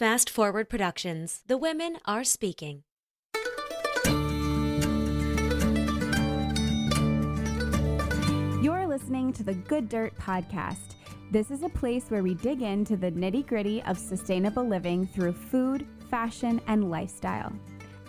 Fast Forward Productions. The women are speaking. You're listening to the Good Dirt Podcast. This is a place where we dig into the nitty-gritty of sustainable living through food, fashion, and lifestyle.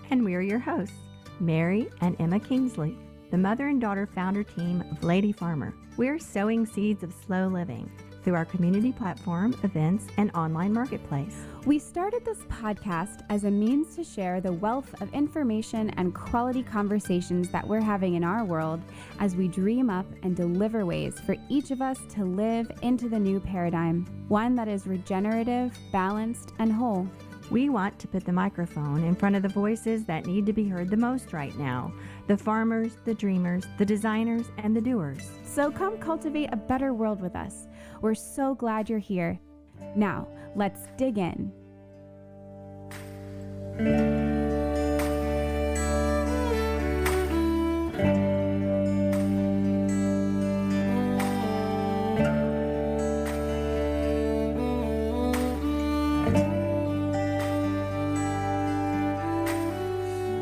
And we're your hosts, Mary and Emma Kingsley, the mother and daughter founder team of Lady Farmer. We're sowing seeds of slow living through our community platform, events, and online marketplace. We started this podcast as a means to share the wealth of information and quality conversations that we're having in our world as we dream up and deliver ways for each of us to live into the new paradigm, one that is regenerative, balanced, and whole. We want to put the microphone in front of the voices that need to be heard the most right now, the farmers, the dreamers, the designers, and the doers. So come cultivate a better world with us. We're so glad you're here. Now, let's dig in.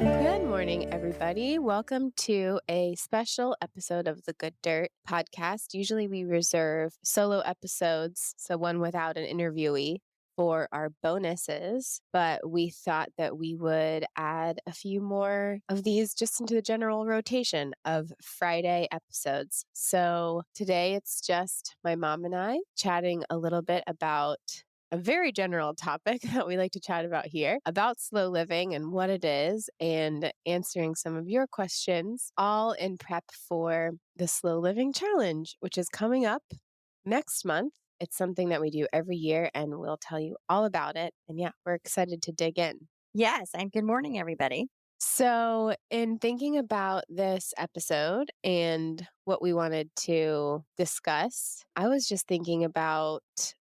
Good morning, everybody. Welcome to a special episode of the Good Dirt podcast. Usually we reserve solo episodes, so one without an interviewee, for our bonuses, but we thought that we would add a few more of these just into the general rotation of Friday episodes. So today it's just my mom and I chatting a little bit about a very general topic that we like to chat about here, about slow living and what it is, and answering some of your questions, all in prep for the Slow Living Challenge, which is coming up next month. It's something that we do every year, and we'll tell you all about it. And yeah, we're excited to dig in. Yes, and good morning, everybody. So, in thinking about this episode and what we wanted to discuss, I was just thinking about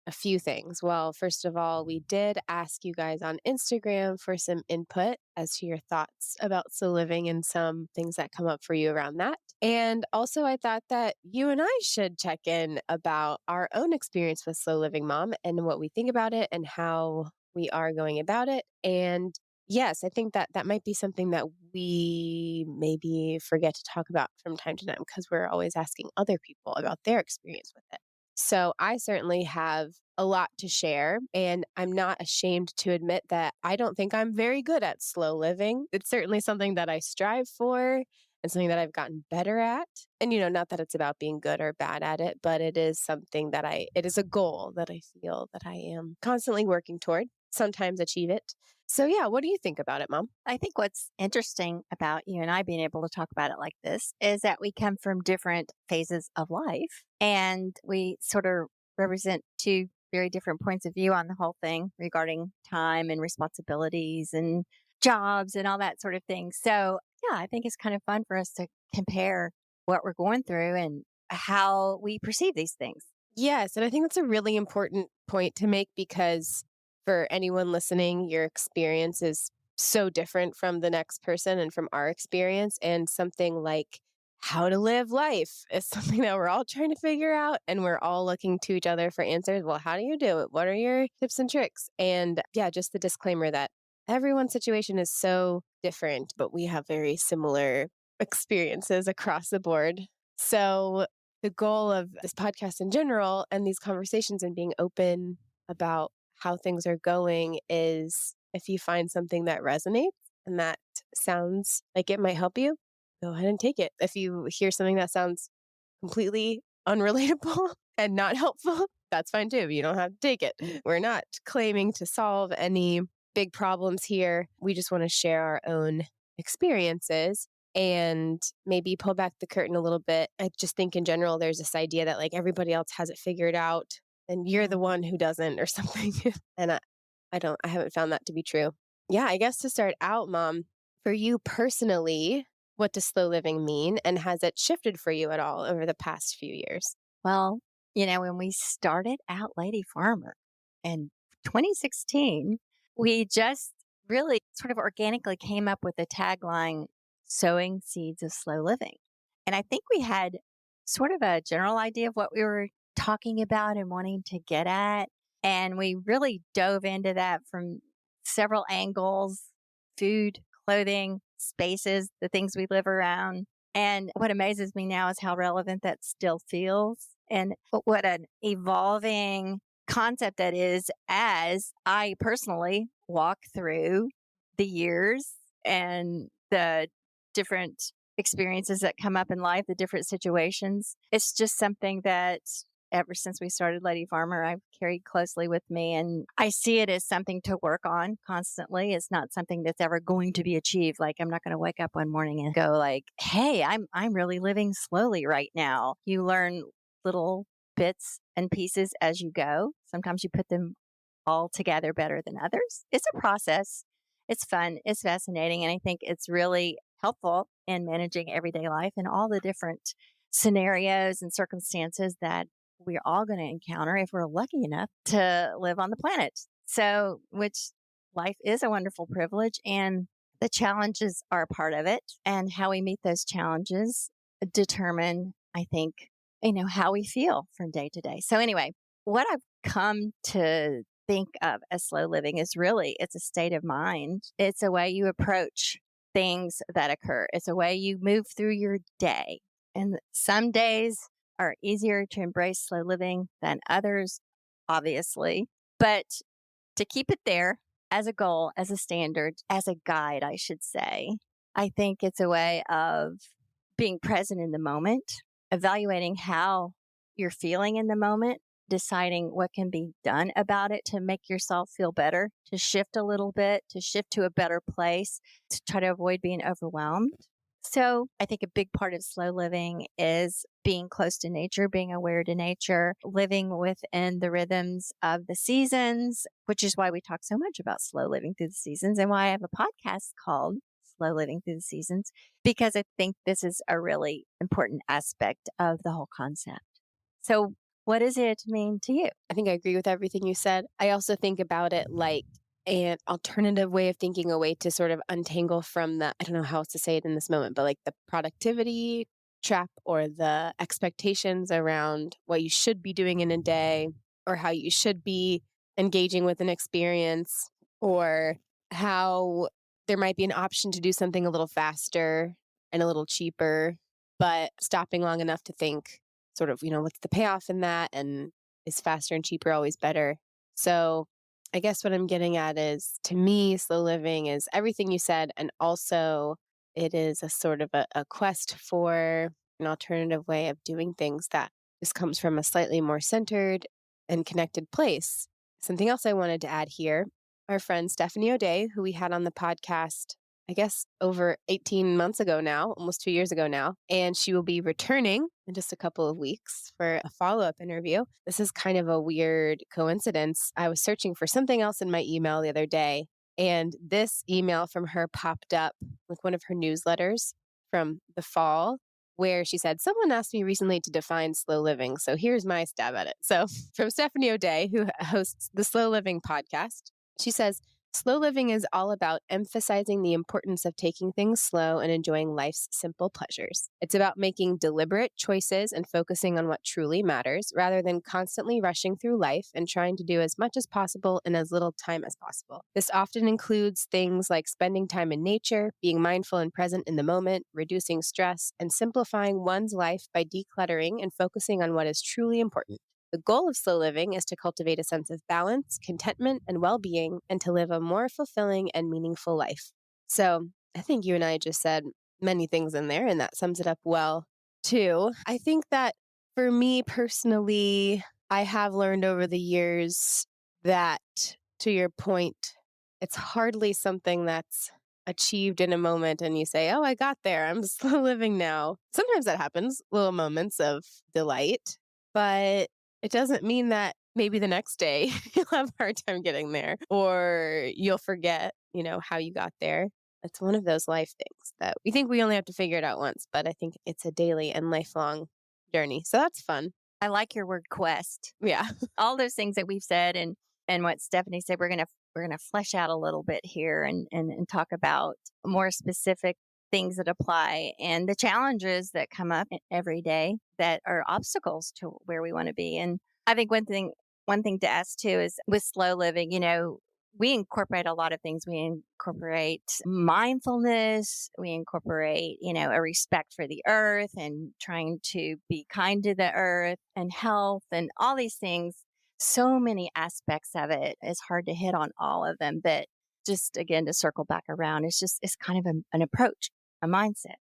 a few things. Well, first of all, we did ask you guys on Instagram for some input as to your thoughts about slow living and some things that come up for you around that. And also, I thought that you and I should check in about our own experience with slow living, Mom, and what we think about it and how we are going about it. And yes, I think that that might be something that we maybe forget to talk about from time to time because we're always asking other people about their experience with it. So I certainly have a lot to share, and I'm not ashamed to admit that I don't think I'm very good at slow living. It's certainly something that I strive for and something that I've gotten better at. And, not that it's about being good or bad at it, but it is something that it is a goal that I feel that I am constantly working toward, sometimes achieve it. So yeah, what do you think about it, Mom? I think what's interesting about you and I being able to talk about it like this is that we come from different phases of life and we sort of represent two very different points of view on the whole thing regarding time and responsibilities and jobs and all that sort of thing. So yeah, I think it's kind of fun for us to compare what we're going through and how we perceive these things. Yes, and I think that's a really important point to make because for anyone listening, your experience is so different from the next person and from our experience. And something like how to live life is something that we're all trying to figure out. And we're all looking to each other for answers. Well, how do you do it? What are your tips and tricks? And yeah, just the disclaimer that everyone's situation is so different, but we have very similar experiences across the board. So the goal of this podcast in general and these conversations and being open about how things are going is if you find something that resonates and that sounds like it might help you, go ahead and take it. If you hear something that sounds completely unrelatable and not helpful, that's fine too. You don't have to take it. We're not claiming to solve any big problems here. We just want to share our own experiences and maybe pull back the curtain a little bit. I just think in general, there's this idea that like everybody else has it figured out and you're the one who doesn't or something. And I haven't found that to be true. Yeah, I guess to start out, Mom, for you personally, what does slow living mean? And has it shifted for you at all over the past few years? Well, when we started out Lady Farmer in 2016, we just really sort of organically came up with the tagline, sowing seeds of slow living. And I think we had sort of a general idea of what we were talking about and wanting to get at. And we really dove into that from several angles: food, clothing, spaces, the things we live around. And what amazes me now is how relevant that still feels, and what an evolving concept that is as I personally walk through the years and the different experiences that come up in life, the different situations. It's just something that ever since we started Lady Farmer, I've carried closely with me. And I see it as something to work on constantly. It's not something that's ever going to be achieved. Like, I'm not going to wake up one morning and go like, hey, I'm really living slowly right now. You learn little bits and pieces as you go. Sometimes you put them all together better than others. It's a process. It's fun. It's fascinating. And I think it's really helpful in managing everyday life and all the different scenarios and circumstances that we're all going to encounter if we're lucky enough to live on the planet. So, which life is a wonderful privilege, and the challenges are a part of it. And how we meet those challenges determine, I think, how we feel from day to day. So, anyway, what I've come to think of as slow living is really, it's a state of mind. It's a way you approach things that occur. It's a way you move through your day. And some days are easier to embrace slow living than others, obviously. But to keep it there as a goal, as a standard, as a guide, I should say, I think it's a way of being present in the moment, evaluating how you're feeling in the moment, deciding what can be done about it to make yourself feel better, to shift a little bit, to shift to a better place, to try to avoid being overwhelmed. So I think a big part of slow living is being close to nature, being aware to nature, living within the rhythms of the seasons, which is why we talk so much about slow living through the seasons, and why I have a podcast called Slow Living Through the Seasons, because I think this is a really important aspect of the whole concept. So what does it mean to you? I think I agree with everything you said. I also think about it like an alternative way of thinking, a way to sort of untangle from I don't know how else to say it in this moment, but like the productivity trap or the expectations around what you should be doing in a day, or how you should be engaging with an experience, or how there might be an option to do something a little faster and a little cheaper, but stopping long enough to think sort of, what's the payoff in that? And is faster and cheaper always better? So I guess what I'm getting at is, to me, slow living is everything you said. And also it is a sort of a quest for an alternative way of doing things that just comes from a slightly more centered and connected place. Something else I wanted to add here, our friend Stephanie O'Day, who we had on the podcast, I guess over 18 months ago now, almost 2 years ago now, and she will be returning in just a couple of weeks for a follow-up interview. This is kind of a weird coincidence. I was searching for something else in my email the other day, and this email from her popped up, like one of her newsletters from the fall, where she said, someone asked me recently to define slow living, so here's my stab at it. So from Stephanie O'Day, who hosts the Slow Living podcast, she says, slow living is all about emphasizing the importance of taking things slow and enjoying life's simple pleasures. It's about making deliberate choices and focusing on what truly matters, rather than constantly rushing through life and trying to do as much as possible in as little time as possible. This often includes things like spending time in nature, being mindful and present in the moment, reducing stress, and simplifying one's life by decluttering and focusing on what is truly important. The goal of slow living is to cultivate a sense of balance, contentment, and well-being, and to live a more fulfilling and meaningful life. So I think you and I just said many things in there, and that sums it up well, too. I think that for me personally, I have learned over the years that, to your point, it's hardly something that's achieved in a moment and you say, oh, I got there, I'm slow living now. Sometimes that happens, little moments of delight, but it doesn't mean that maybe the next day you'll have a hard time getting there, or you'll forget, how you got there. It's one of those life things that we think we only have to figure it out once, but I think it's a daily and lifelong journey. So that's fun. I like your word quest. Yeah. All those things that we've said and what Stephanie said, we're gonna flesh out a little bit here and talk about more specific things that apply and the challenges that come up every day that are obstacles to where we want to be. And I think one thing one thing to ask too is with slow living, we incorporate a lot of things. We incorporate mindfulness. We incorporate, a respect for the earth and trying to be kind to the earth and health and all these things. So many aspects of it. It's hard to hit on all of them, but just again, to circle back around, it's kind of an approach, a mindset.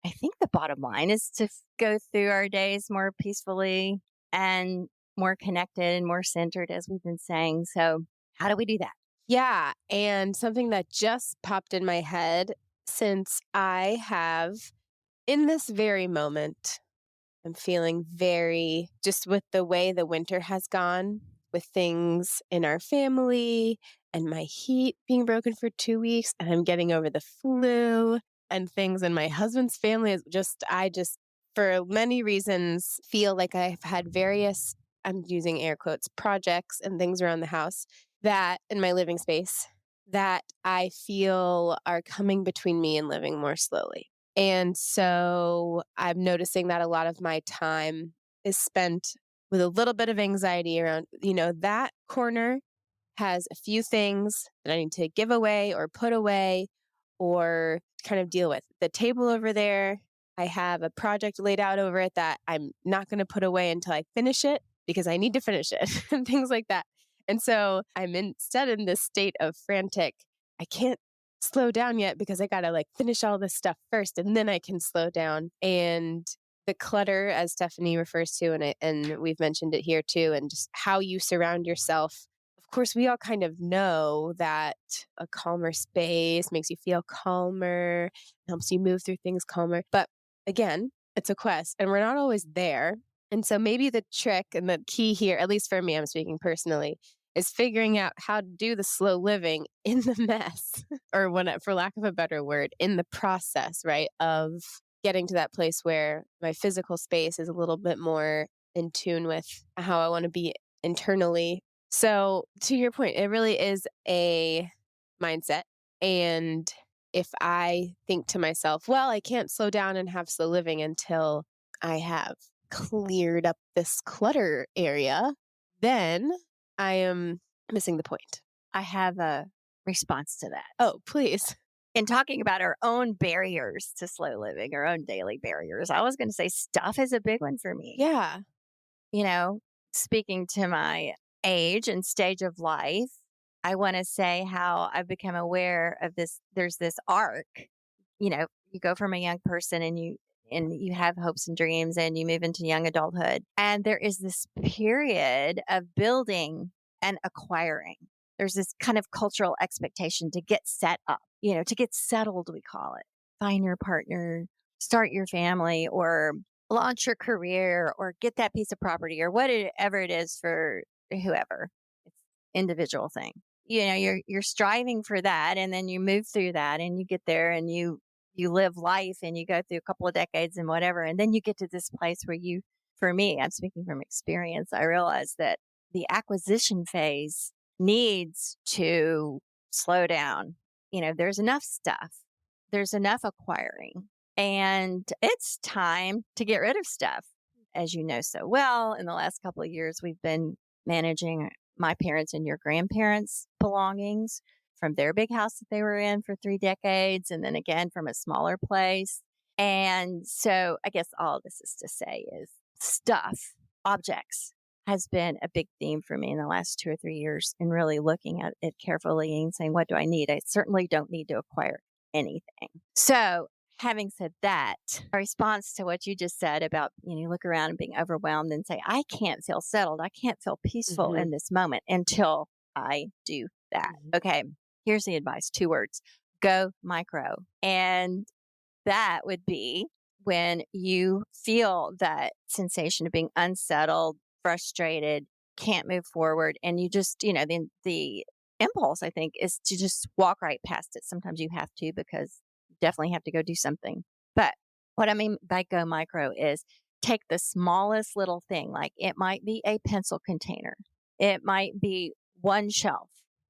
I think the bottom line is to go through our days more peacefully and more connected and more centered, as we've been saying. So, how do we do that? Yeah. And something that just popped in my head, since I have, in this very moment, I'm feeling very, just with the way the winter has gone, with things in our family and my heat being broken for 2 weeks, and I'm getting over the flu and things in my husband's family is I just, for many reasons, feel like I've had various, I'm using air quotes, projects and things around the house that in my living space that I feel are coming between me and living more slowly. And so I'm noticing that a lot of my time is spent with a little bit of anxiety around, that corner has a few things that I need to give away or put away or kind of deal with. The table over there, I have a project laid out over it that I'm not going to put away until I finish it because I need to finish it and things like that. And so I'm instead in this state of frantic, I can't slow down yet because I got to finish all this stuff first and then I can slow down. And the clutter, as Stephanie refers to, and we've mentioned it here too, and just how you surround yourself. Of course, we all kind of know that a calmer space makes you feel calmer, helps you move through things calmer. But again, it's a quest and we're not always there. And so maybe the trick and the key here, at least for me, I'm speaking personally, is figuring out how to do the slow living in the mess, or for lack of a better word, in the process, right, of getting to that place where my physical space is a little bit more in tune with how I want to be internally. So to your point, it really is a mindset. And if I think to myself, well, I can't slow down and have slow living until I have cleared up this clutter area, then I am missing the point. I have a response to that. Oh, please. In talking about our own barriers to slow living, our own daily barriers, I was going to say stuff is a big one for me. Yeah. Speaking to my age and stage of life, I want to say how I've become aware of this. There's this arc, you go from a young person and you have hopes and dreams and you move into young adulthood. And there is this period of building and acquiring. There's this kind of cultural expectation to get set up, to get settled, we call it. Find your partner, start your family, or launch your career, or get that piece of property, or whatever it is for whoever. It's an individual thing. You're striving for that, and then you move through that, and you get there, and you live life, and you go through a couple of decades and whatever, and then you get to this place where for me, I'm speaking from experience, I realize that the acquisition phase needs to slow down. There's enough stuff, there's enough acquiring, and it's time to get rid of stuff. As you know so well, in the last couple of years, we've been managing my parents' and your grandparents' belongings from their big house that they were in for 3 decades, and then again from a smaller place. And so I guess all this is to say is stuff, objects, has been a big theme for me in the last 2 or 3 years, and really looking at it carefully and saying, what do I need? I certainly don't need to acquire anything. So having said that, a response to what you just said about, you look around and being overwhelmed and say, I can't feel settled. I can't feel peaceful in this moment until I do that. Okay. Here's the advice. 2 words: go micro. And that would be when you feel that sensation of being unsettled, frustrated, can't move forward. And you just, the impulse, I think, is to just walk right past it. Sometimes you have to, because you definitely have to go do something. But what I mean by go micro is take the smallest little thing. Like it might be a pencil container. It might be one shelf.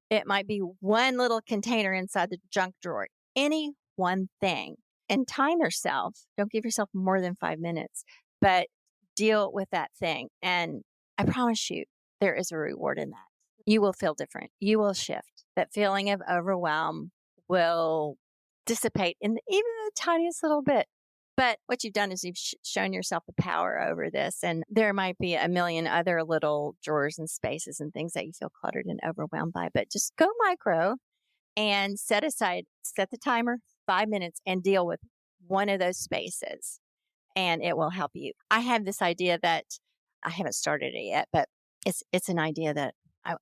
It might be one little container inside the junk drawer. Any one thing. And time yourself. Don't give yourself more than 5 minutes, but deal with that thing. And I promise you, there is a reward in that. You will feel different. You will shift. That feeling of overwhelm will dissipate in even the tiniest little bit. But what you've done is you've shown yourself the power over this. And there might be a million other little drawers and spaces and things that you feel cluttered and overwhelmed by. But just go micro and set the timer 5 minutes and deal with one of those spaces. And it will help you. I have this idea that I haven't started it yet, but it's an idea that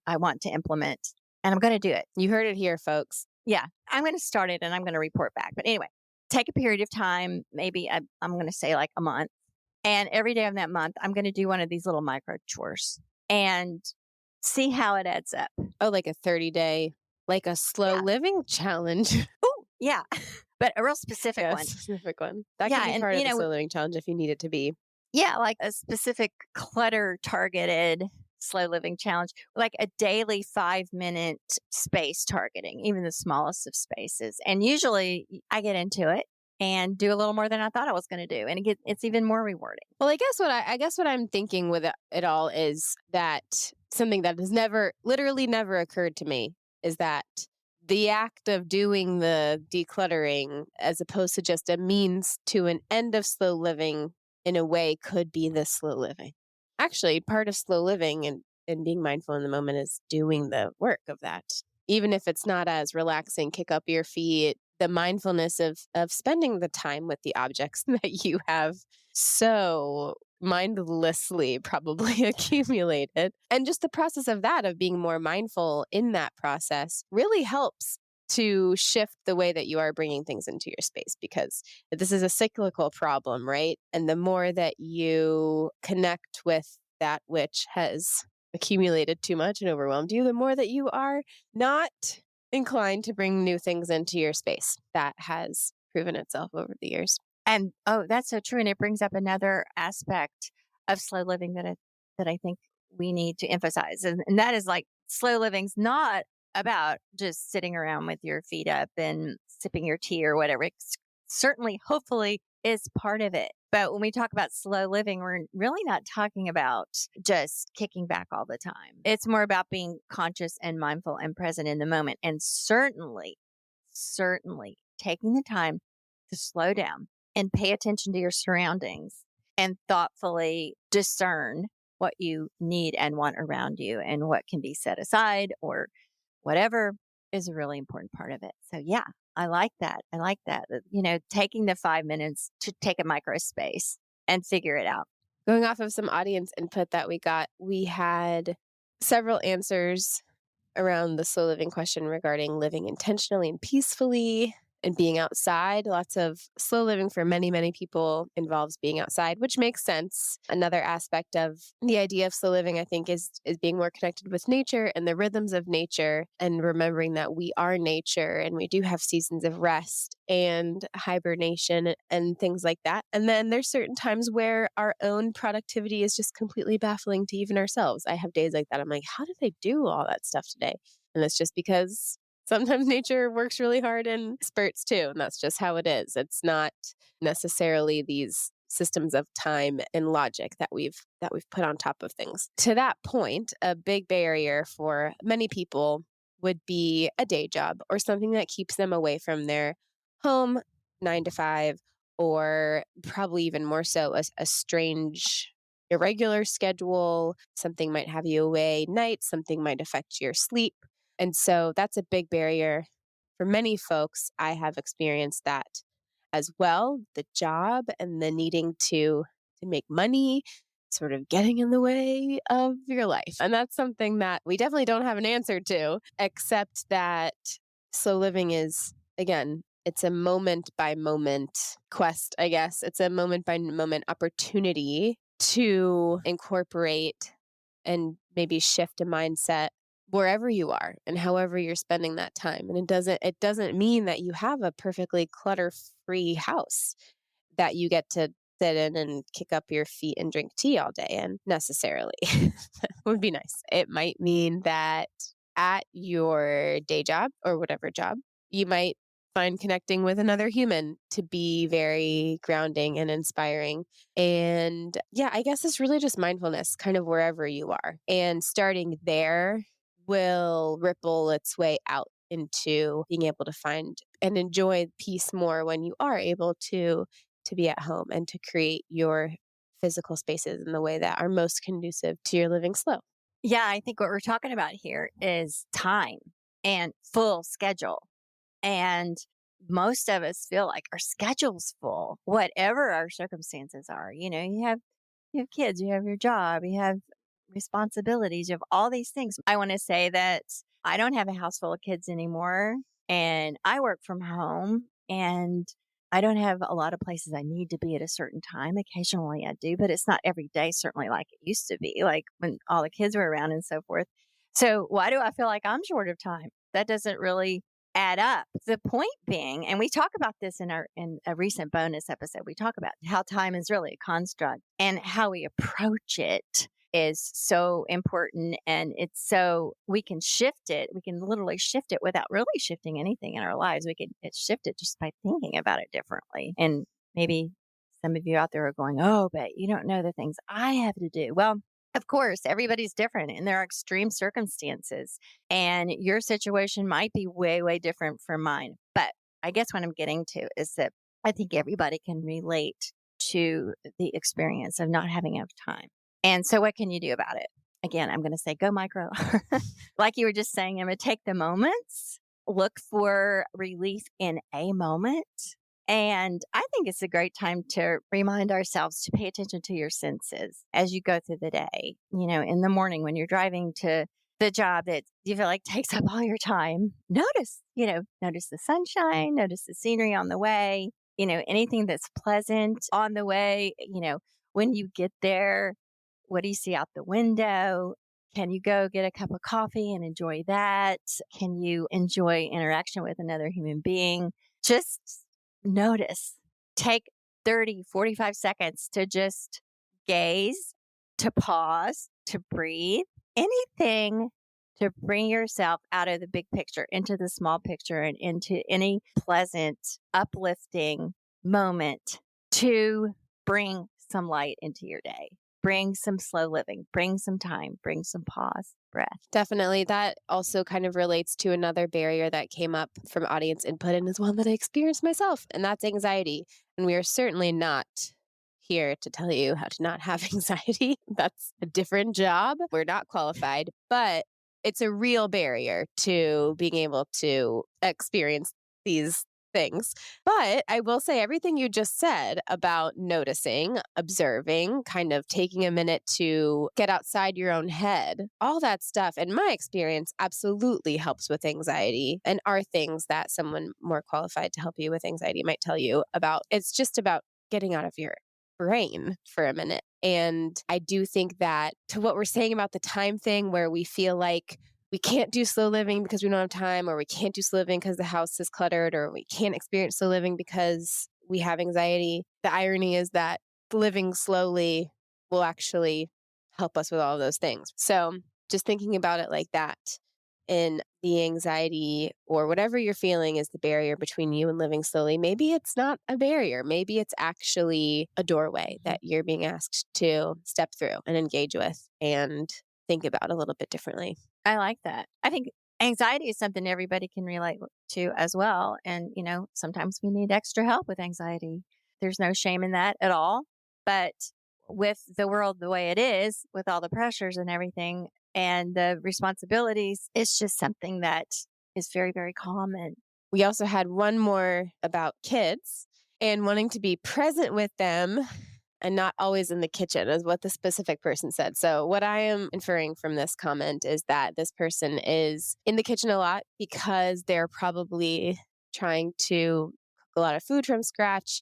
I want to implement, and I'm going to do it. You heard it here, folks. Yeah, I'm going to start it and I'm going to report back. But anyway, take a period of time, maybe I'm going to say like a month. And every day of that month, I'm going to do one of these little micro chores and see how it adds up. Oh, like a 30-day, like a slow living challenge. Oh, yeah. But a real specific Yeah, one. specific one. That Yeah, could be and, part of you the know, slow living challenge if you need it to be. Yeah, like a specific clutter targeted slow living challenge, like a daily 5 minute space targeting, even the smallest of spaces. And usually I get into it and do a little more than I thought I was going to do. And it's even more rewarding. Well, I guess what I'm thinking with it all is that something that has literally never occurred to me is that the act of doing the decluttering, as opposed to just a means to an end of slow living, in a way could be the slow living. Actually, part of slow living and being mindful in the moment is doing the work of that. Even if it's not as relaxing, kick up your feet, the mindfulness of spending the time with the objects that you have so mindlessly probably accumulated. And just the process of that, of being more mindful in that process, really helps to shift the way that you are bringing things into your space, because this is a cyclical problem, right? And the more that you connect with that which has accumulated too much and overwhelmed you, the more that you are not inclined to bring new things into your space. That has proven itself over the years. And that's so true. And it brings up another aspect of slow living that I think we need to emphasize. And that is like slow living's not about just sitting around with your feet up and sipping your tea or whatever. It certainly, hopefully, is part of it. But when we talk about slow living, we're really not talking about just kicking back all the time. It's more about being conscious and mindful and present in the moment. And certainly taking the time to slow down and pay attention to your surroundings and thoughtfully discern what you need and want around you and what can be set aside or whatever is a really important part of it. So yeah, I like that. Taking the 5 minutes to take a micro space and figure it out. Going off of some audience input that we got, we had several answers around the slow living question regarding living intentionally and peacefully and being outside. Lots of slow living for many, many people involves being outside, which makes sense. Another aspect of the idea of slow living, I think, is being more connected with nature and the rhythms of nature, and remembering that we are nature and we do have seasons of rest and hibernation and things like that. And then there's certain times where our own productivity is just completely baffling to even ourselves. I have days like that. I'm like, how did I do all that stuff today? And it's just because sometimes nature works really hard in spurts too, and that's just how it is. It's not necessarily these systems of time and logic that we've put on top of things. To that point, a big barrier for many people would be a day job or something that keeps them away from their home 9 to 5, or probably even more so a strange irregular schedule. Something might have you away nights, something might affect your sleep. And so that's a big barrier for many folks. I have experienced that as well. The job and the needing to make money sort of getting in the way of your life. And that's something that we definitely don't have an answer to, except that slow living is, again, it's a moment by moment quest, I guess. It's a moment by moment opportunity to incorporate and maybe shift a mindset wherever you are and however you're spending that time. And it doesn't mean that you have a perfectly clutter-free house that you get to sit in and kick up your feet and drink tea all day in necessarily. That would be nice. It might mean that at your day job or whatever job, you might find connecting with another human to be very grounding and inspiring. And yeah, I guess it's really just mindfulness kind of wherever you are. And starting there will ripple its way out into being able to find and enjoy peace more when you are able to be at home and to create your physical spaces in the way that are most conducive to your living slow. Yeah, I think what we're talking about here is time and full schedule. And most of us feel like our schedule's full, whatever our circumstances are. You have kids, you have your job, you have responsibilities, you have all these things. I want to say that I don't have a house full of kids anymore, and I work from home, and I don't have a lot of places I need to be at a certain time. Occasionally I do, but it's not every day, certainly like it used to be, like when all the kids were around and so forth. So why do I feel like I'm short of time? That doesn't really add up. The point being, and we talk about this in a recent bonus episode, we talk about how time is really a construct and how we approach it is so important, and it's so we can shift it. We can literally shift it without really shifting anything in our lives. We can shift it just by thinking about it differently. And maybe some of you out there are going, "Oh, but you don't know the things I have to do." Well, of course, everybody's different and there are extreme circumstances, and your situation might be way, way different from mine. But I guess what I'm getting to is that I think everybody can relate to the experience of not having enough time. And so, what can you do about it? Again, I'm going to say go micro. Like you were just saying, I'm going to take the moments, look for relief in a moment. And I think it's a great time to remind ourselves to pay attention to your senses as you go through the day. In the morning when you're driving to the job that you feel like takes up all your time, notice the sunshine, notice the scenery on the way, anything that's pleasant on the way. When you get there, what do you see out the window? Can you go get a cup of coffee and enjoy that? Can you enjoy interaction with another human being? Just notice. Take 30, 45 seconds to just gaze, to pause, to breathe, anything to bring yourself out of the big picture into the small picture and into any pleasant, uplifting moment to bring some light into your day. Bring some slow living, bring some time, bring some pause, breath. Definitely. That also kind of relates to another barrier that came up from audience input and is one that I experienced myself, and that's anxiety. And we are certainly not here to tell you how to not have anxiety. That's a different job. We're not qualified, but it's a real barrier to being able to experience these things. But I will say everything you just said about noticing, observing, kind of taking a minute to get outside your own head, all that stuff, in my experience, absolutely helps with anxiety and are things that someone more qualified to help you with anxiety might tell you about. It's just about getting out of your brain for a minute. And I do think that to what we're saying about the time thing, where we feel like we can't do slow living because we don't have time, or we can't do slow living because the house is cluttered, or we can't experience slow living because we have anxiety. The irony is that living slowly will actually help us with all of those things. So just thinking about it like that, in the anxiety or whatever you're feeling is the barrier between you and living slowly, maybe it's not a barrier. Maybe it's actually a doorway that you're being asked to step through and engage with and think about a little bit differently. I like that. I think anxiety is something everybody can relate to as well. And, sometimes we need extra help with anxiety. There's no shame in that at all. But with the world the way it is, with all the pressures and everything and the responsibilities, it's just something that is very, very common. We also had one more about kids and wanting to be present with them and not always in the kitchen, is what the specific person said. So what I am inferring from this comment is that this person is in the kitchen a lot because they're probably trying to cook a lot of food from scratch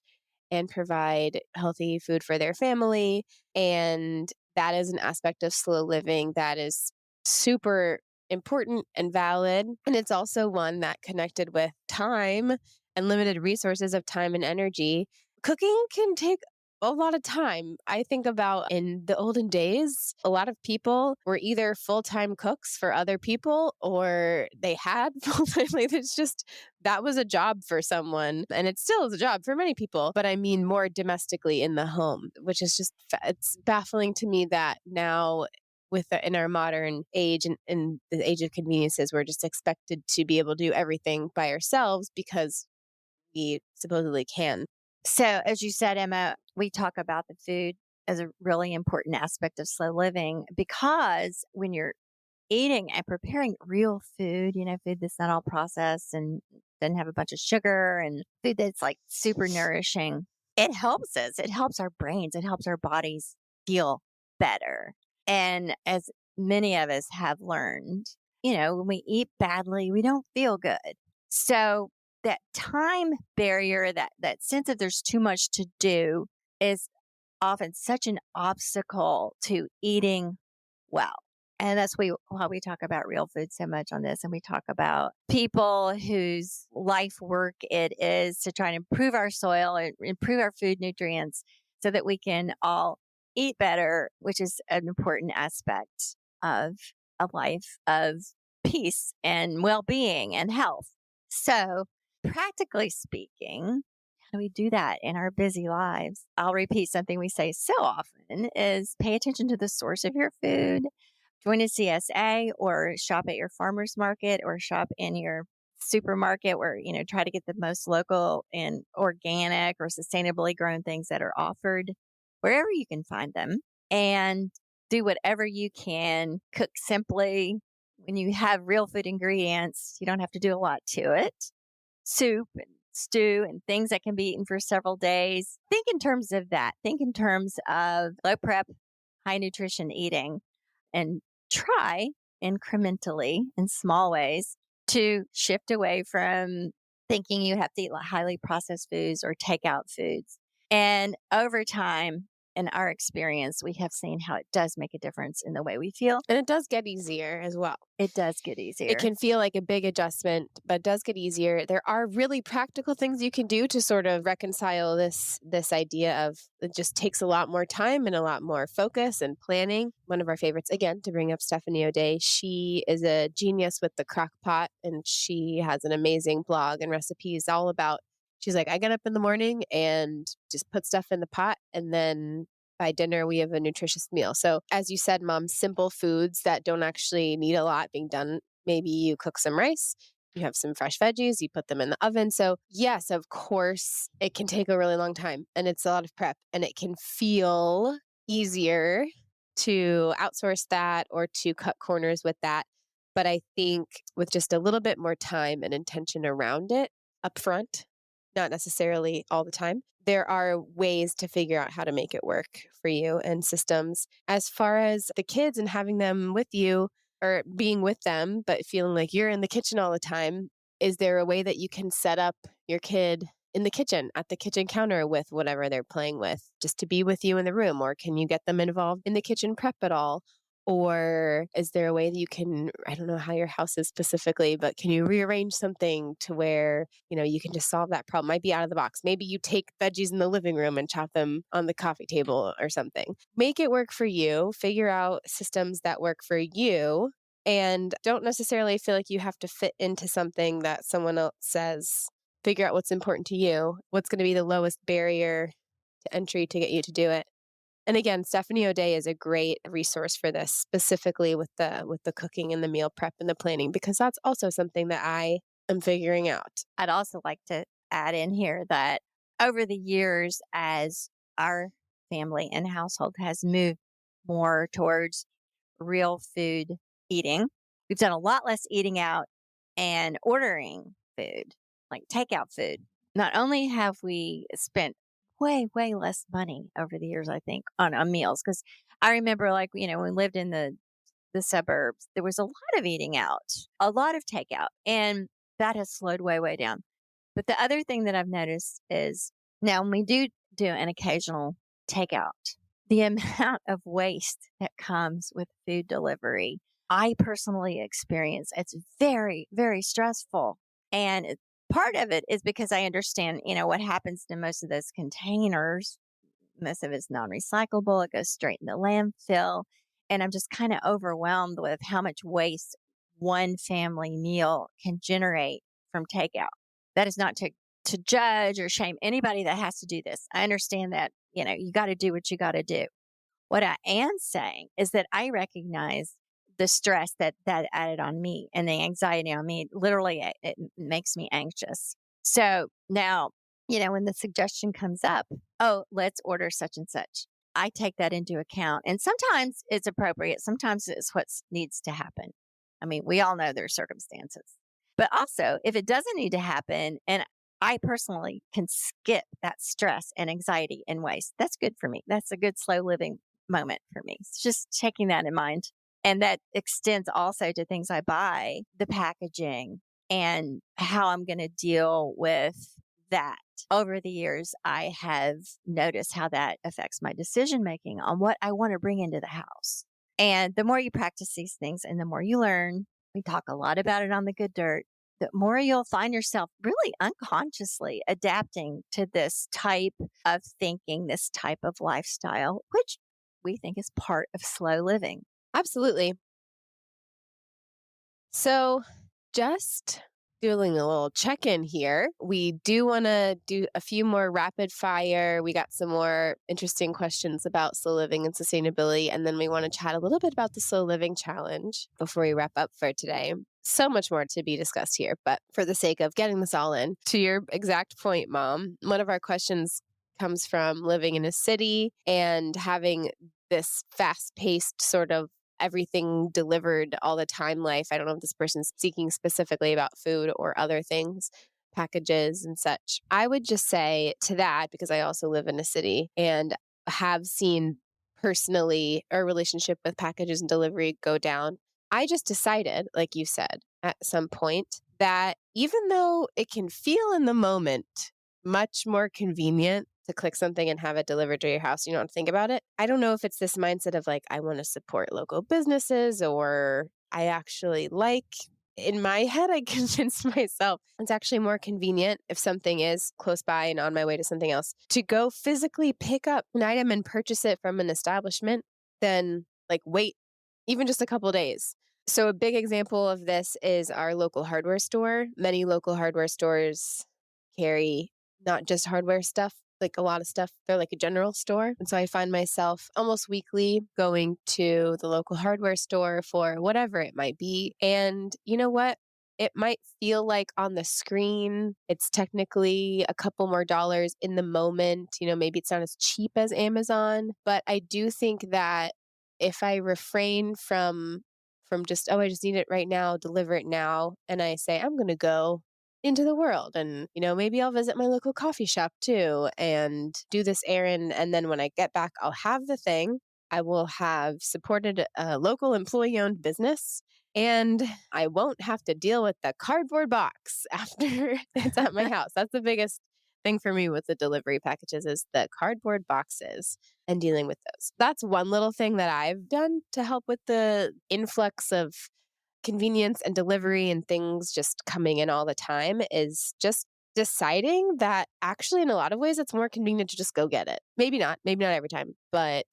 and provide healthy food for their family. And that is an aspect of slow living that is super important and valid. And it's also one that, connected with time and limited resources of time and energy, cooking can take a lot of time. I think about in the olden days, a lot of people were either full-time cooks for other people or they had full-time, like it's just, that was a job for someone. And it still is a job for many people, but I mean more domestically in the home, which is just, it's baffling to me that now in our modern age and in the age of conveniences, we're just expected to be able to do everything by ourselves because we supposedly can. So, as you said, Emma, we talk about the food as a really important aspect of slow living because when you're eating and preparing real food, food that's not all processed and doesn't have a bunch of sugar and food that's like super nourishing, it helps us. It helps our brains. It helps our bodies feel better. And as many of us have learned, when we eat badly, we don't feel good. So that time barrier, that sense of there's too much to do is often such an obstacle to eating well. And that's why we talk about real food so much on this. And we talk about people whose life work it is to try and improve our soil and improve our food nutrients so that we can all eat better, which is an important aspect of a life of peace and well being and health. So, practically speaking, how do we do that in our busy lives? I'll repeat something we say so often is pay attention to the source of your food. Join a CSA or shop at your farmer's market or shop in your supermarket where, try to get the most local and organic or sustainably grown things that are offered wherever you can find them, and do whatever you can. Cook simply. When you have real food ingredients, you don't have to do a lot to it. Soup and stew and things that can be eaten for several days. Think in terms of that. Think in terms of low prep, high nutrition eating, and try incrementally in small ways to shift away from thinking you have to eat highly processed foods or takeout foods. And over time, in our experience, we have seen how it does make a difference in the way we feel. And it does get easier as well. It does get easier. It can feel like a big adjustment, but it does get easier. There are really practical things you can do to sort of reconcile this idea of it just takes a lot more time and a lot more focus and planning. One of our favorites, again, to bring up Stephanie O'Day, she is a genius with the crock pot, and she has an amazing blog and recipes all about, she's like, I get up in the morning and just put stuff in the pot, and then by dinner, we have a nutritious meal. So as you said, Mom, simple foods that don't actually need a lot being done. Maybe you cook some rice, you have some fresh veggies, you put them in the oven. So yes, of course, it can take a really long time and it's a lot of prep, and it can feel easier to outsource that or to cut corners with that. But I think with just a little bit more time and intention around it upfront, not necessarily all the time, there are ways to figure out how to make it work for you and systems. As far as the kids and having them with you or being with them, but feeling like you're in the kitchen all the time, is there a way that you can set up your kid in the kitchen at the kitchen counter with whatever they're playing with just to be with you in the room? Or can you get them involved in the kitchen prep at all? Or is there a way that you can, I don't know how your house is specifically, but can you rearrange something to where, you can just solve that problem? Might be out of the box. Maybe you take veggies in the living room and chop them on the coffee table or something. Make it work for you. Figure out systems that work for you, and don't necessarily feel like you have to fit into something that someone else says. Figure out what's important to you, what's going to be the lowest barrier to entry to get you to do it. And again, Stephanie O'Day is a great resource for this, specifically with the cooking and the meal prep and the planning, because that's also something that I am figuring out. I'd also like to add in here that over the years, as our family and household has moved more towards real food eating, we've done a lot less eating out and ordering food, like takeout food. Not only have we spent way, way less money over the years, I think, on meals. Because I remember, when we lived in the suburbs, there was a lot of eating out, a lot of takeout, and that has slowed way, way down. But the other thing that I've noticed is now when we do an occasional takeout, the amount of waste that comes with food delivery, I personally experience. It's very, very stressful. And part of it is because I understand, what happens to most of those containers. Most of it's non-recyclable. It goes straight in the landfill. And I'm just kind of overwhelmed with how much waste one family meal can generate from takeout. That is not to judge or shame anybody that has to do this. I understand that, you got to do what you got to do. What I am saying is that I recognize the stress that added on me and the anxiety on me. Literally, it makes me anxious. So now, when the suggestion comes up, oh, let's order such and such, I take that into account. And sometimes it's appropriate. Sometimes it's what needs to happen. I mean, we all know there's circumstances. But also, if it doesn't need to happen, and I personally can skip that stress and anxiety and waste, that's good for me. That's a good slow living moment for me. It's just taking that in mind. And that extends also to things I buy, the packaging, and how I'm going to deal with that. Over the years, I have noticed how that affects my decision making on what I want to bring into the house. And the more you practice these things and the more you learn, we talk a lot about it on the Good Dirt, the more you'll find yourself really unconsciously adapting to this type of thinking, this type of lifestyle, which we think is part of slow living. Absolutely. So just doing a little check-in here. We do want to do a few more rapid fire. We got some more interesting questions about slow living and sustainability. And then we want to chat a little bit about the slow living challenge before we wrap up for today. So much more to be discussed here, but for the sake of getting this all in, to your exact point, Mom, one of our questions comes from living in a city and having this fast-paced sort of everything delivered all the time life. I don't know if this person's speaking specifically about food or other things, packages and such. I would just say to that, because I also live in a city and have seen personally our relationship with packages and delivery go down. I just decided, like you said, at some point that even though it can feel in the moment much more convenient to click something and have it delivered to your house, you don't have to think about it. I don't know if it's this mindset of like, I want to support local businesses, or I actually like, in my head, I convinced myself it's actually more convenient if something is close by and on my way to something else to go physically pick up an item and purchase it from an establishment than like wait even just a couple of days. So a big example of this is our local hardware store. Many local hardware stores carry not just hardware stuff, like a lot of stuff. They're like a general store. And so I find myself almost weekly going to the local hardware store for whatever it might be. And you know what? It might feel like on the screen, it's technically a couple more dollars in the moment. Maybe it's not as cheap as Amazon, but I do think that if I refrain from just, oh, I just need it right now, deliver it now, and I say, I'm going to go into the world and, maybe I'll visit my local coffee shop too and do this errand. And then when I get back, I'll have the thing. I will have supported a local employee owned business and I won't have to deal with the cardboard box after it's at my house. That's the biggest thing for me with the delivery packages is the cardboard boxes and dealing with those. That's one little thing that I've done to help with the influx of convenience and delivery and things just coming in all the time is just deciding that actually in a lot of ways it's more convenient to just go get it. Maybe not every time, but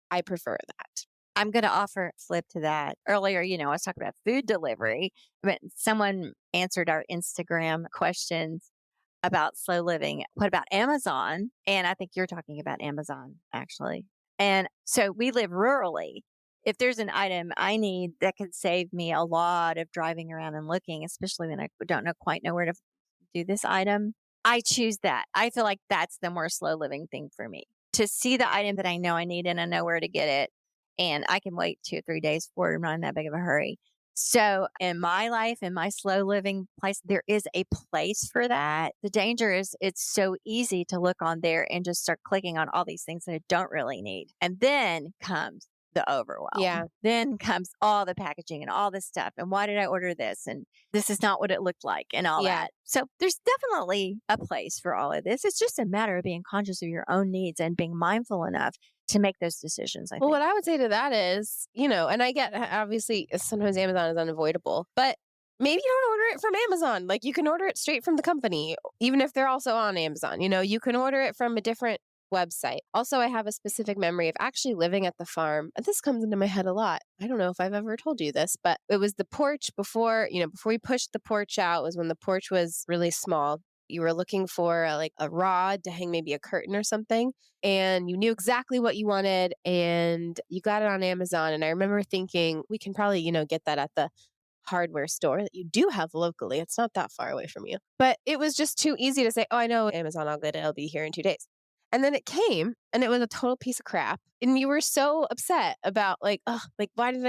I prefer that. I'm going to offer a flip to that. Earlier, I was talking about food delivery, but someone answered our Instagram questions about slow living. What about Amazon? And I think you're talking about Amazon, actually. And so we live rurally. If there's an item I need that could save me a lot of driving around and looking, especially when I don't quite know where to do this item, I choose that. I feel like that's the more slow living thing for me. To see the item that I know I need and I know where to get it, and I can wait 2 or 3 days for it. I'm not in that big of a hurry. So in my life, in my slow living place, there is a place for that. The danger is it's so easy to look on there and just start clicking on all these things that I don't really need. And then comes the overwhelm. Yeah. Then comes all the packaging and all this stuff. And why did I order this? And this is not what it looked like and all that. So there's definitely a place for all of this. It's just a matter of being conscious of your own needs and being mindful enough to make those decisions. I think. What I would say to that is, and I get obviously sometimes Amazon is unavoidable, but maybe you don't order it from Amazon. Like you can order it straight from the company, even if they're also on Amazon. You can order it from a different website. Also, I have a specific memory of actually living at the farm. And this comes into my head a lot. I don't know if I've ever told you this, but it was the porch before we pushed the porch out was when the porch was really small. You were looking for like a rod to hang maybe a curtain or something, and you knew exactly what you wanted and you got it on Amazon. And I remember thinking, we can probably, get that at the hardware store that you do have locally. It's not that far away from you. But it was just too easy to say, oh, I know Amazon, I'll get it. It'll be here in 2 days. And then it came and it was a total piece of crap. And you were so upset about like, oh, like, why did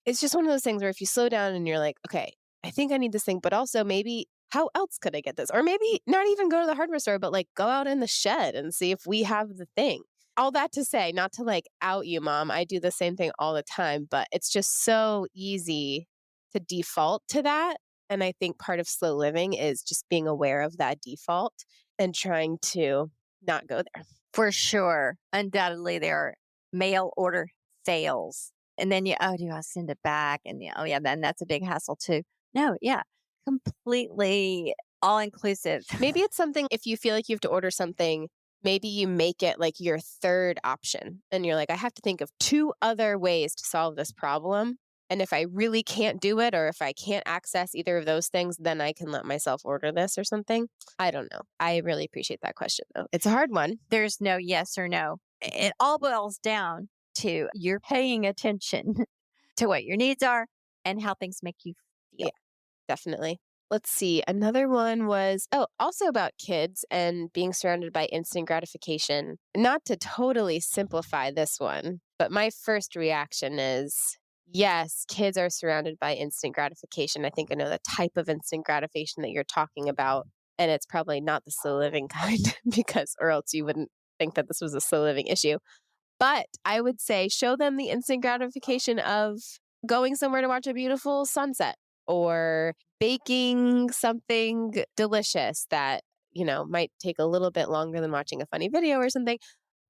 it's just one of those things where if you slow down and you're like, okay, I think I need this thing, but also maybe how else could I get this? Or maybe not even go to the hardware store, but like go out in the shed and see if we have the thing. All that to say, not to like out you, mom. I do the same thing all the time, but it's just so easy to default to that. And I think part of slow living is just being aware of that default and trying to not go there. For sure. Undoubtedly, there are mail order fails. And then do I send it back? And then that's a big hassle too. No, yeah, completely all inclusive. Maybe it's something if you feel like you have to order something, maybe you make it like your third option. And you're like, I have to think of 2 other ways to solve this problem. And if I really can't do it, or if I can't access either of those things, then I can let myself order this or something. I don't know. I really appreciate that question, though. It's a hard one. There's no yes or no. It all boils down to you're paying attention to what your needs are and how things make you feel. Yeah, definitely. Let's see. Another one was, also about kids and being surrounded by instant gratification. Not to totally simplify this one, but my first reaction is, yes, kids are surrounded by instant gratification. I think I know the type of instant gratification that you're talking about. And it's probably not the slow living kind or else you wouldn't think that this was a slow living issue. But I would say show them the instant gratification of going somewhere to watch a beautiful sunset or baking something delicious that, might take a little bit longer than watching a funny video or something.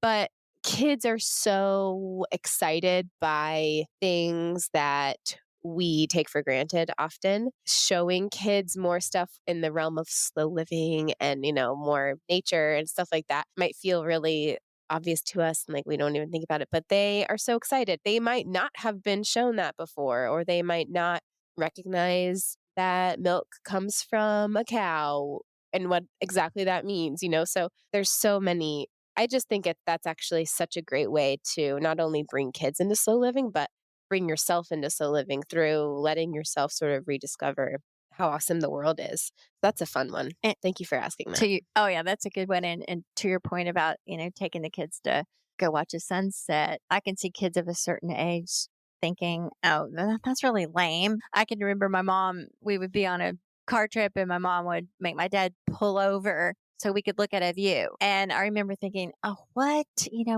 But kids are so excited by things that we take for granted often. Showing kids more stuff in the realm of slow living and, more nature and stuff like that might feel really obvious to us and like we don't even think about it, but they are so excited. They might not have been shown that before, or they might not recognize that milk comes from a cow and what exactly that means, So there's so many. I just think that's actually such a great way to not only bring kids into slow living, but bring yourself into slow living through letting yourself sort of rediscover how awesome the world is. That's a fun one. And thank you for asking that. That's a good one. And to your point about, taking the kids to go watch a sunset, I can see kids of a certain age thinking, oh, that's really lame. I can remember my mom, we would be on a car trip and my mom would make my dad pull over so we could look at a view. And I remember thinking, oh, what?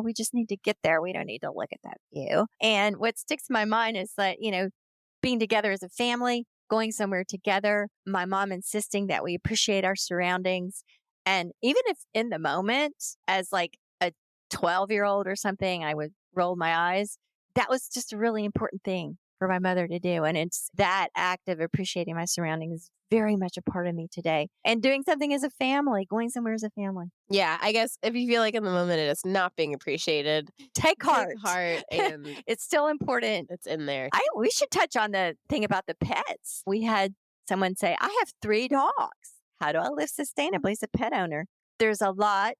We just need to get there. We don't need to look at that view. And what sticks in my mind is that, being together as a family, going somewhere together, my mom insisting that we appreciate our surroundings. And even if in the moment, as like a 12-year-old or something, I would roll my eyes, that was just a really important thing for my mother to do. And it's that act of appreciating my surroundings very much a part of me today. And doing something as a family, going somewhere as a family. Yeah, I guess if you feel like in the moment it is not being appreciated, take heart. And it's still important. It's in there. We should touch on the thing about the pets. We had someone say, I have 3 dogs. How do I live sustainably as a pet owner? There's a lot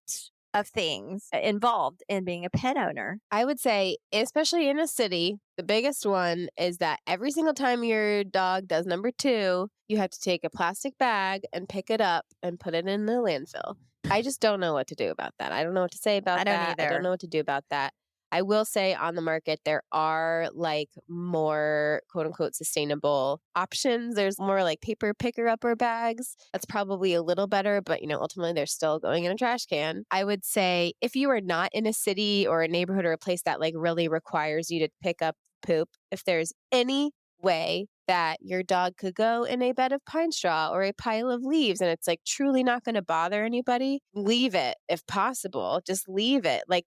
of things involved in being a pet owner. I would say, especially in a city, the biggest one is that every single time your dog does number 2, you have to take a plastic bag and pick it up and put it in the landfill. I just don't know what to do about that. I don't know what to say about that. I don't either. I don't know what to do about that. I will say on the market, there are like more quote unquote sustainable options. There's more like paper picker upper bags. That's probably a little better, but ultimately they're still going in a trash can. I would say if you are not in a city or a neighborhood or a place that like really requires you to pick up poop, if there's any way that your dog could go in a bed of pine straw or a pile of leaves and it's like truly not going to bother anybody, leave it if possible. Just leave it. Like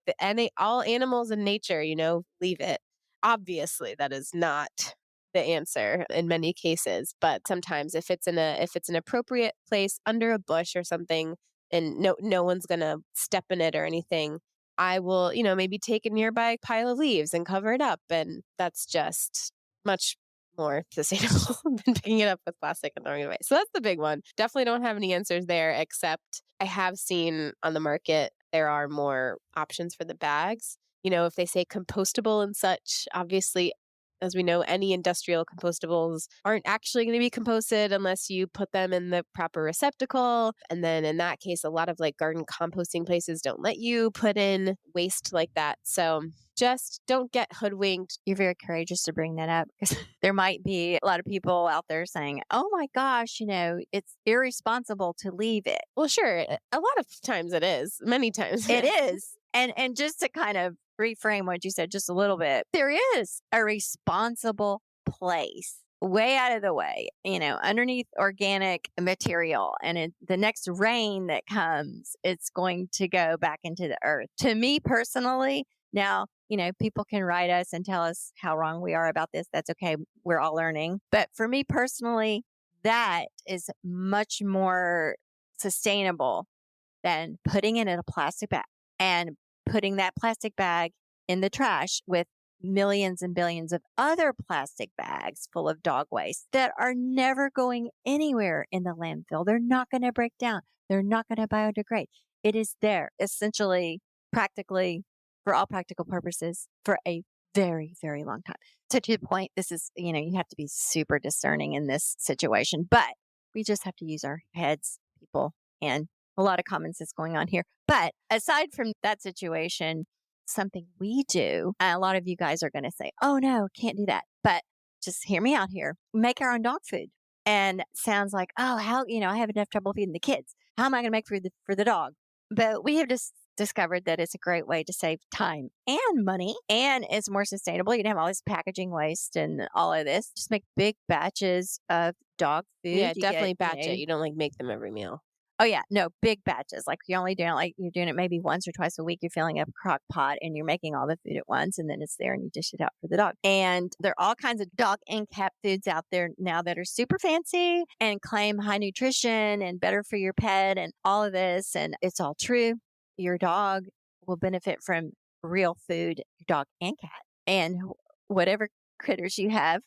all animals in nature, leave it. Obviously, that is not the answer in many cases, but sometimes if it's an appropriate place under a bush or something and no one's going to step in it or anything, I will, maybe take a nearby pile of leaves and cover it up. And that's just much more sustainable than picking it up with plastic and throwing it away. So that's the big one. Definitely don't have any answers there, except I have seen on the market there are more options for the bags. If they say compostable and such, obviously, as we know, any industrial compostables aren't actually going to be composted unless you put them in the proper receptacle. And then in that case, a lot of like garden composting places don't let you put in waste like that. So just don't get hoodwinked. You're very courageous to bring that up because there might be a lot of people out there saying, oh my gosh, it's irresponsible to leave it. Well, sure. A lot of times it is. Many times. It is. And just to kind of reframe what you said just a little bit, there is a responsible place way out of the way, underneath organic material. And the next rain that comes, it's going to go back into the earth. To me personally, now, people can write us and tell us how wrong we are about this. That's okay. We're all learning. But for me personally, that is much more sustainable than putting it in a plastic bag and putting that plastic bag in the trash with millions and billions of other plastic bags full of dog waste that are never going anywhere in the landfill. They're not going to break down. They're not going to biodegrade. It is there essentially, practically, for all practical purposes, for a very, very long time. So to the point, this is, you have to be super discerning in this situation, but we just have to use our heads, people, and a lot of common sense going on here. But aside from that situation, something we do, a lot of you guys are going to say, oh no, can't do that. But just hear me out here. Make our own dog food. And sounds like, oh, how, I have enough trouble feeding the kids. How am I going to make food for the dog? But we have just discovered that it's a great way to save time and money, and it's more sustainable. You don't have all this packaging waste and all of this. Just make big batches of dog food. Yeah, definitely batch it. You don't like make them every meal. Oh yeah, no, big batches. Like you're only doing you're doing it maybe once or twice a week. You're filling up a crock pot and you're making all the food at once, and then it's there and you dish it out for the dog. And there are all kinds of dog and cat foods out there now that are super fancy and claim high nutrition and better for your pet and all of this. And it's all true. Your dog will benefit from real food, your dog and cat, and whatever critters you have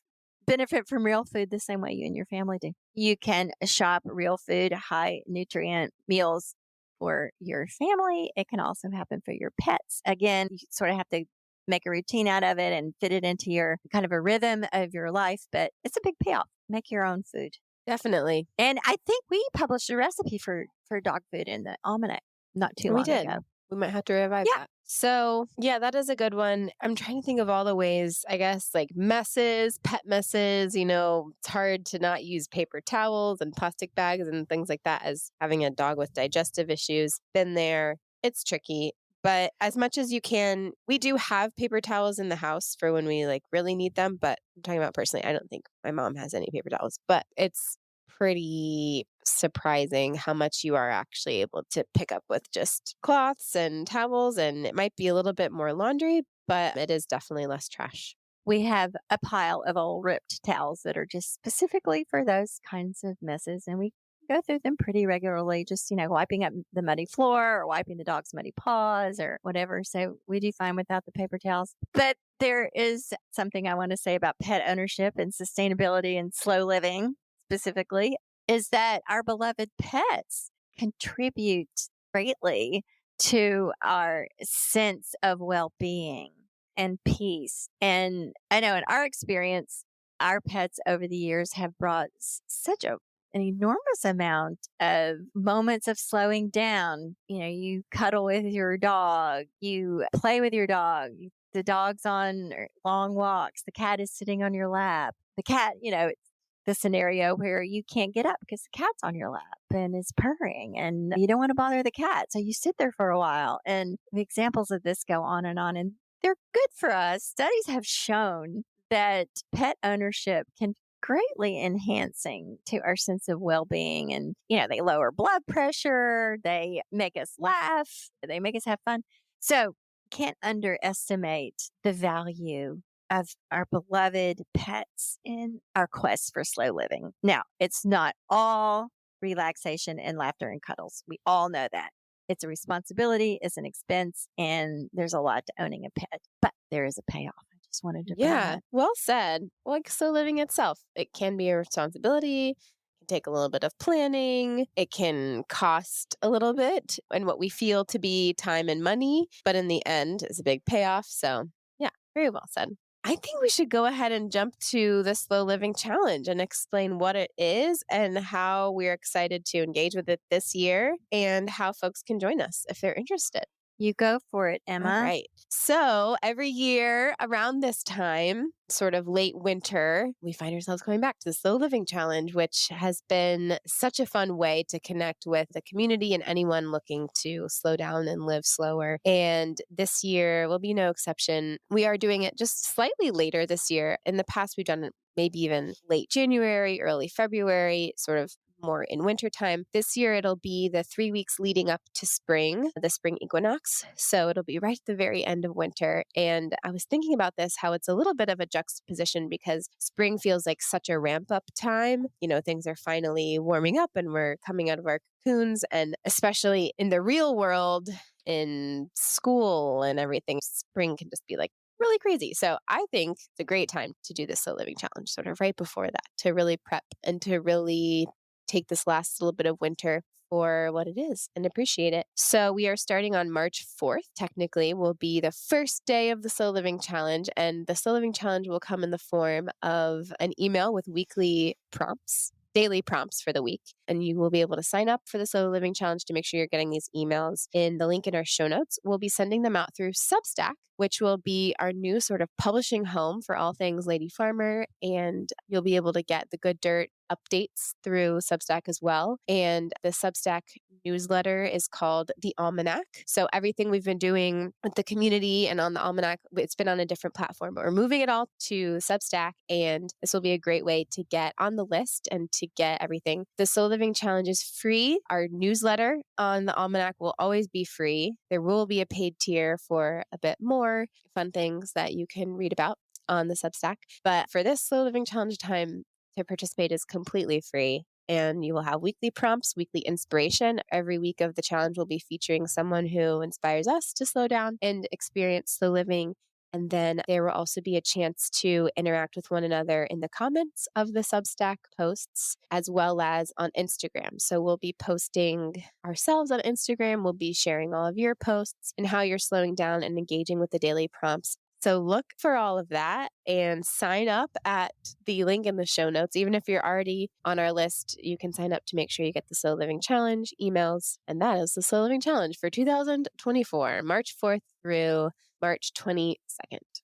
benefit from real food the same way you and your family do. You can shop real food, high nutrient meals for your family. It can also happen for your pets. Again, you sort of have to make a routine out of it and fit it into your kind of a rhythm of your life, but it's a big payoff. Make your own food. Definitely. And I think we published a recipe for dog food in the almanac not too long ago. We might have to revive that. So, yeah, that is a good one. I'm trying to think of all the ways, I guess, like messes, pet messes. It's hard to not use paper towels and plastic bags and things like that as having a dog with digestive issues. Been there. It's tricky. But as much as you can, we do have paper towels in the house for when we really need them. But I'm talking about personally, I don't think my mom has any paper towels, but it's pretty surprising how much you are actually able to pick up with just cloths and towels. And it might be a little bit more laundry, but it is definitely less trash. We have a pile of old ripped towels that are just specifically for those kinds of messes. And we go through them pretty regularly, just, wiping up the muddy floor or wiping the dog's muddy paws or whatever. So we do fine without the paper towels. But there is something I want to say about pet ownership and sustainability and slow living specifically, is that our beloved pets contribute greatly to our sense of well-being and peace. And I know in our experience, our pets over the years have brought such an enormous amount of moments of slowing down. You cuddle with your dog, you play with your dog, the dog's on long walks, the cat is sitting on your lap. The cat, it's the scenario where you can't get up because the cat's on your lap and is purring and you don't want to bother the cat. So you sit there for a while, and the examples of this go on, and they're good for us. Studies have shown that pet ownership can greatly enhancing to our sense of well-being. And, they lower blood pressure, they make us laugh, they make us have fun. So can't underestimate the value of our beloved pets in our quest for slow living. Now, it's not all relaxation and laughter and cuddles. We all know that. It's a responsibility, it's an expense, and there's a lot to owning a pet, but there is a payoff. I just wanted to bring Yeah, that. well said. Like slow living itself, it can be a responsibility. It can take a little bit of planning. It can cost a little bit and what we feel to be time and money, but in the end is a big payoff. So, yeah, very well said. I think we should go ahead and jump to the slow living challenge and explain what it is and how we're excited to engage with it this year and how folks can join us if they're interested. You go for it, All Emma. right. So every year around this time, sort of late winter, we find ourselves coming back to the Slow Living Challenge, which has been such a fun way to connect with the community and anyone looking to slow down and live slower. And this year will be no exception. We are doing it just slightly later this year. In the past, we've done it maybe even late January, early February, sort of more in wintertime. This year, it'll be the 3 weeks leading up to spring, the spring equinox. So it'll be right at the very end of winter. And I was thinking about this, how it's a little bit of a juxtaposition because spring feels like such a ramp up time. You know, things are finally warming up and we're coming out of our cocoons. And especially in the real world, in school and everything, spring can just be like really crazy. So I think it's a great time to do this slow living challenge, sort of right before that, to really prep and to really take this last little bit of winter for what it is and appreciate it. So we are starting on March 4th, technically, will be the first day of the Slow Living Challenge. And the Slow Living Challenge will come in the form of an email with weekly prompts, daily prompts for the week. And you will be able to sign up for the Slow Living Challenge to make sure you're getting these emails in the link in our show notes. We'll be sending them out through Substack, which will be our new sort of publishing home for all things Lady Farmer. And you'll be able to get the Good Dirt updates through Substack as well. And the Substack newsletter is called The Almanac. So everything we've been doing with the community and on the Almanac, it's been on a different platform, but we're moving it all to Substack. And this will be a great way to get on the list and to get everything. The Slow Living Challenge is free. Our newsletter on the Almanac will always be free. There will be a paid tier for a bit more fun things that you can read about on the Substack. But for this Slow Living Challenge time, to participate is completely free. And you will have weekly prompts, weekly inspiration. Every week of the challenge will be featuring someone who inspires us to slow down and experience slow living. And then there will also be a chance to interact with one another in the comments of the Substack posts, as well as on Instagram. So we'll be posting ourselves on Instagram. We'll be sharing all of your posts and how you're slowing down and engaging with the daily prompts. So look for all of that and sign up at the link in the show notes. Even if you're already on our list, you can sign up to make sure you get the Slow Living Challenge emails. And that is the Slow Living Challenge for 2024, March 4th through March 22nd.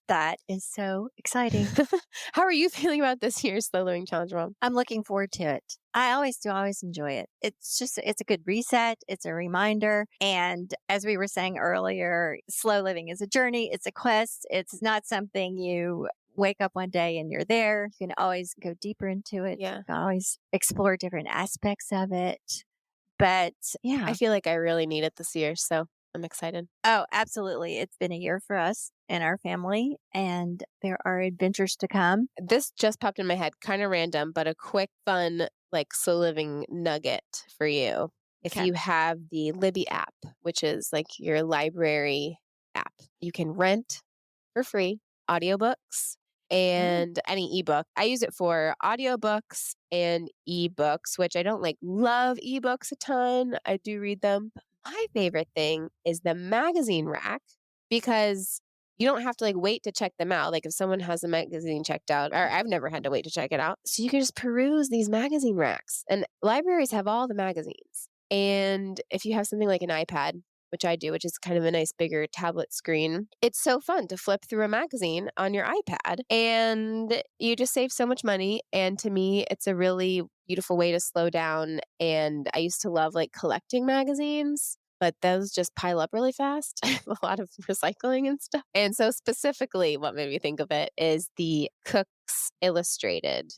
That is so exciting. How are you feeling about this year's Slow Living Challenge, Mom? I'm looking forward to it. I always do, always enjoy it. It's a good reset. It's a reminder. And as we were saying earlier, slow living is a journey. It's a quest. It's not something you wake up one day and you're there. You can always go deeper into it. Yeah. You can always explore different aspects of it. But yeah. I feel like I really need it this year, so I'm excited. Oh, absolutely. It's been a year for us and our family, and there are adventures to come. This just popped in my head, kind of random, but a quick, fun, like slow living nugget for you. If Okay. you have the Libby app, which is like your library app, you can rent for free audiobooks and any ebook. I use it for audiobooks and ebooks, which I don't like love ebooks a ton. I do read them. My favorite thing is the magazine rack because you don't have to like wait to check them out. Like if someone has a magazine checked out, or I've never had to wait to check it out. So you can just peruse these magazine racks. And libraries have all the magazines. And if you have something like an iPad, which I do, which is kind of a nice bigger tablet screen, it's so fun to flip through a magazine on your iPad and you just save so much money. And to me, it's a really beautiful way to slow down. And I used to love like collecting magazines, but those just pile up really fast, a lot of recycling and stuff. And so specifically what made me think of it is the Cooks Illustrated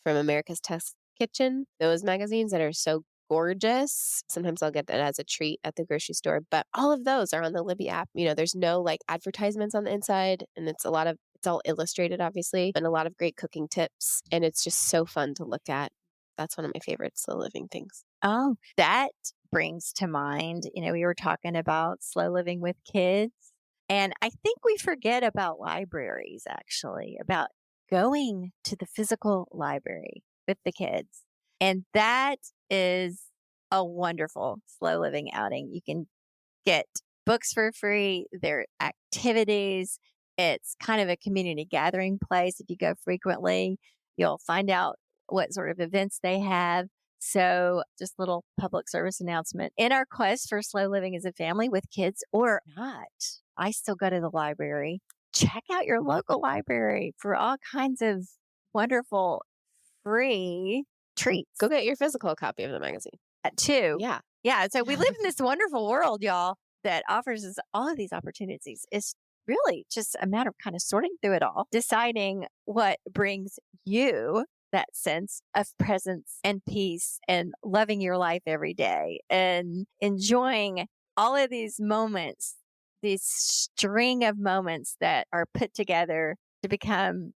from America's Test Kitchen, those magazines that are so gorgeous. Sometimes I'll get that as a treat at the grocery store, but all of those are on the Libby app. You know, there's no like advertisements on the inside and it's all illustrated, obviously, and a lot of great cooking tips. And it's just so fun to look at. That's one of my favorite slow living things. Oh, that brings to mind. We were talking about slow living with kids. And I think we forget about libraries, actually, about going to the physical library with the kids. And that is a wonderful slow living outing. You can get books for free, there are activities. It's kind of a community gathering place. If you go frequently, you'll find out what sort of events they have. So, just little public service announcement. In our quest for slow living as a family with kids or not, I still go to the library. Check out your local library for all kinds of wonderful free treats. Go get your physical copy of the magazine. Too. Yeah. Yeah. So we live in this wonderful world, y'all, that offers us all of these opportunities. It's really just a matter of kind of sorting through it all, deciding what brings you that sense of presence and peace and loving your life every day and enjoying all of these moments, this string of moments that are put together to become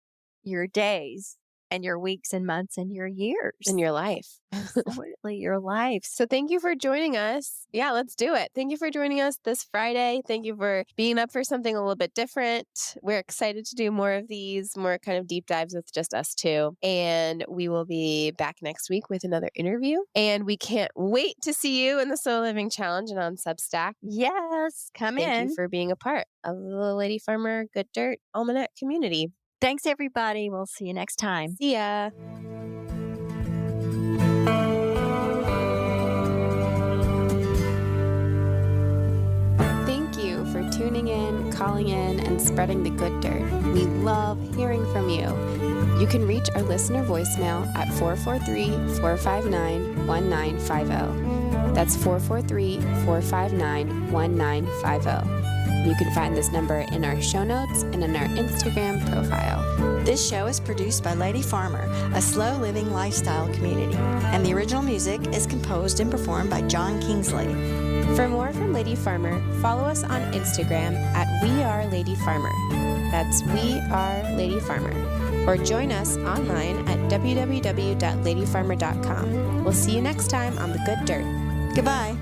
your days and your weeks and months and your years. In your life. Absolutely, your life. So thank you for joining us. Yeah, let's do it. Thank you for joining us this Friday. Thank you for being up for something a little bit different. We're excited to do more of these, more kind of deep dives with just us two. And we will be back next week with another interview. And we can't wait to see you in the Slow Living Challenge and on Substack. Yes, come in. Thank you for being a part of the Lady Farmer Good Dirt Almanac community. Thanks, everybody. We'll see you next time. See ya. Thank you for tuning in, calling in, and spreading the good dirt. We love hearing from you. You can reach our listener voicemail at 443-459-1950. That's 443-459-1950. You can find this number in our show notes and in our Instagram profile. This show is produced by Lady Farmer, a slow living lifestyle community, and the original music is composed and performed by John Kingsley. For more from Lady Farmer, follow us on Instagram at We Are Lady Farmer. That's We Are Lady Farmer. Or join us online at www.ladyfarmer.com. We'll see you next time on The Good Dirt. Goodbye.